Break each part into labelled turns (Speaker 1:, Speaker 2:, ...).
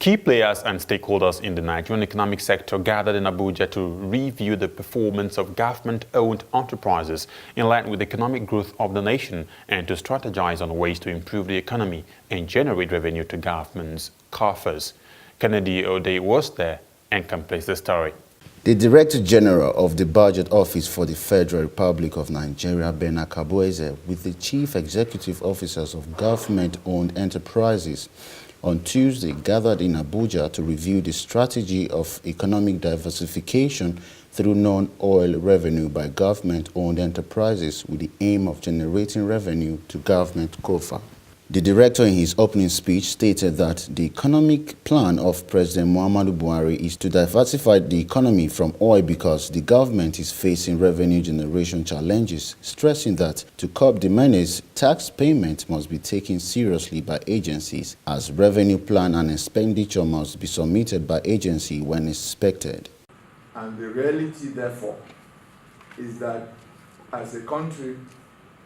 Speaker 1: Key players and stakeholders in the Nigerian economic sector gathered in Abuja to review the performance of government-owned enterprises in line with the economic growth of the nation and to strategize on ways to improve the economy and generate revenue to government's coffers. Kennedy Ode was there and completes the story.
Speaker 2: The Director General of the Budget Office for the Federal Republic of Nigeria, Bernard Kabueze, with the Chief Executive Officers of government-owned enterprises, on Tuesday gathered in Abuja to review the strategy of economic diversification through non-oil revenue by government-owned enterprises with the aim of generating revenue to government coffers. The director in his opening speech stated that the economic plan of President Muhammadu Buhari is to diversify the economy from oil because the government is facing revenue generation challenges, stressing that to curb the menace, tax payment must be taken seriously by agencies, as revenue plan and expenditure must be submitted by agency when expected.
Speaker 3: And the reality, therefore, is that as a country,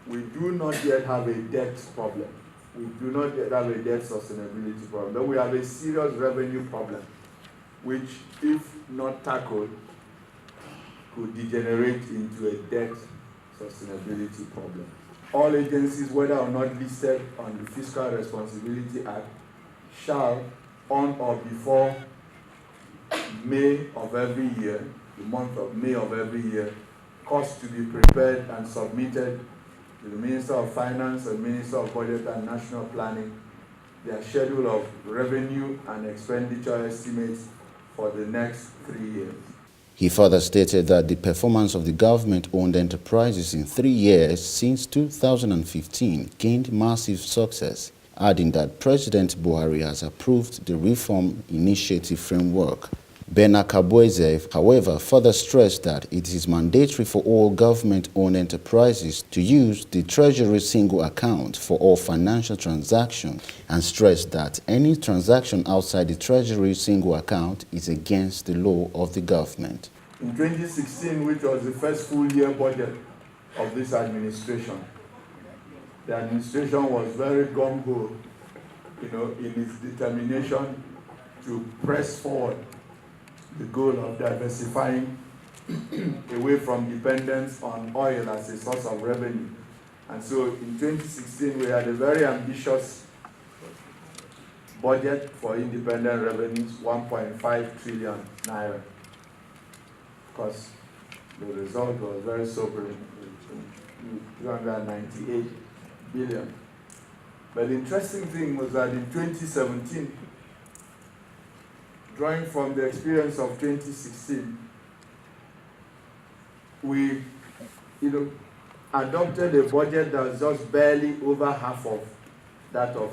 Speaker 3: we do not yet have a debt problem. We do not yet have a debt sustainability problem, but we have a serious revenue problem, which, if not tackled, could degenerate into a debt sustainability problem. All agencies, whether or not listed on the Fiscal Responsibility Act, shall, on or before May of every year, the month of May of every year, cause to be prepared and submitted to the Minister of Finance and Minister of Budget and National Planning their schedule of revenue and expenditure estimates for the next 3 years.
Speaker 2: He further stated that the performance of the government-owned enterprises in 3 years since 2015 gained massive success, adding that President Buhari has approved the Reform Initiative framework. Bernard Kabueze, however, further stressed that it is mandatory for all government-owned enterprises to use the Treasury single account for all financial transactions and stressed that any transaction outside the Treasury single account is against the law of the government.
Speaker 3: In 2016, which was the first full-year budget of this administration, the administration was very gung-ho, in its determination to press forward the goal of diversifying away from dependence on oil as a source of revenue. And so in 2016, we had a very ambitious budget for independent revenues, 1.5 trillion naira. Of course, the result was very sobering, 298 billion. But the interesting thing was that in 2017, drawing from the experience of 2016, we adopted a budget that was just barely over half of that of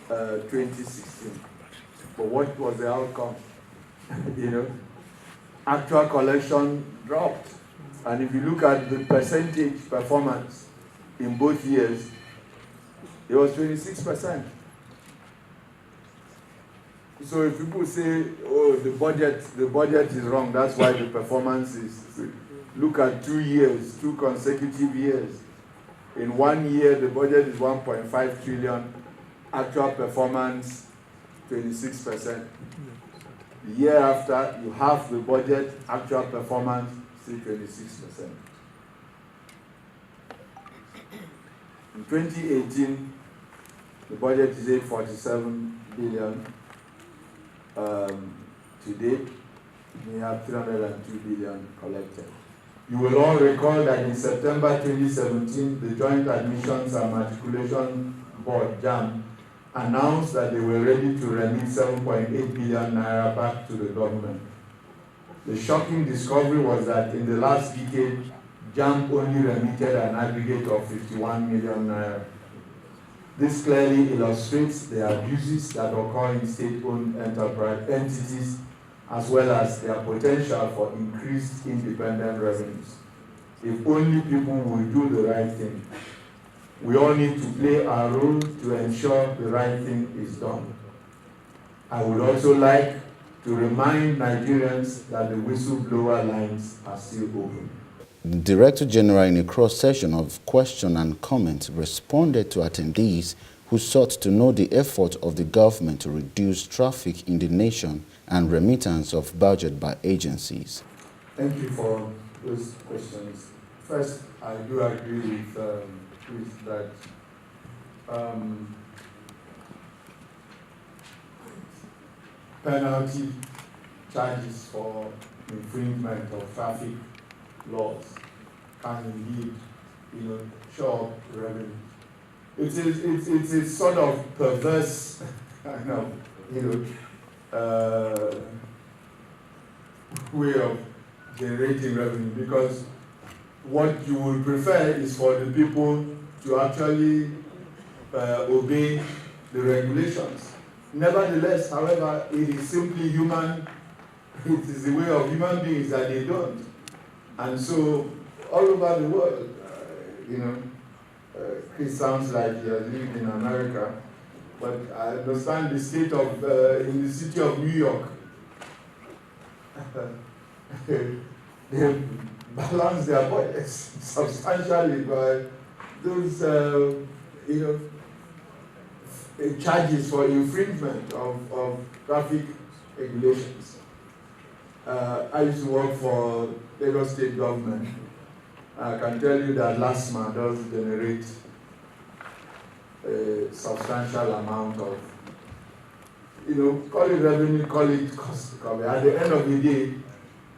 Speaker 3: 2016. But what was the outcome? Actual collection dropped. And if you look at the percentage performance in both years, it was 26%. So if people say, oh, the budget is wrong, that's why the performance is, look at 2 years, 2 consecutive years. In 1 year, the budget is 1.5 trillion, actual performance, 26%. The year after, you have the budget, actual performance, still 26%. In 2018, the budget is 847 billion. Today, we have 302 billion collected. You will all recall that in September 2017, the Joint Admissions and Matriculation Board, JAM, announced that they were ready to remit 7.8 billion naira back to the government. The shocking discovery was that in the last decade, JAM only remitted an aggregate of 51 million naira. This clearly illustrates the abuses that occur in state-owned enterprise entities, as well as their potential for increased independent revenues. If only people will do the right thing. We all need to play our role to ensure the right thing is done. I would also like to remind Nigerians that the whistleblower lines are still open.
Speaker 2: The Director General, in a cross-session of question and comment, responded to attendees who sought to know the effort of the government to reduce traffic in the nation and remittance of budget by agencies.
Speaker 3: Thank you for those questions. First, I do agree with Chris that penalty charges for infringement of traffic laws can indeed, show up revenue. It's a sort of perverse kind of, way of generating revenue, because what you would prefer is for the people to actually obey the regulations. Nevertheless, however, it is simply human, it is the way of human beings that they don't. And so, all over the world, Chris sounds like he has lived in America, but I understand the state of, in the city of New York, they balance their budgets substantially by those, charges for infringement of traffic regulations. I used to work for Lagos State government. I can tell you that last month does generate a substantial amount of, call it revenue, call it cost recovery. At the end of the day,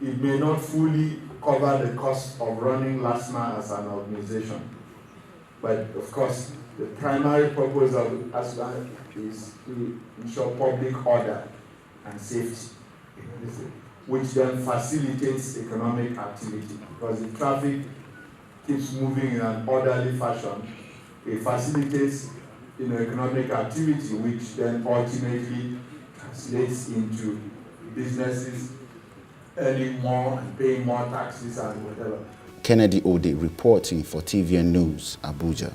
Speaker 3: it may not fully cover the cost of running LASMA as an organization. But of course, the primary purpose of LASMA is to ensure public order and safety, which then facilitates economic activity. Because if traffic keeps moving in an orderly fashion, it facilitates economic activity, which then ultimately translates into businesses earning more and paying more taxes and whatever.
Speaker 2: Kennedy Ode reporting for TVN News, Abuja.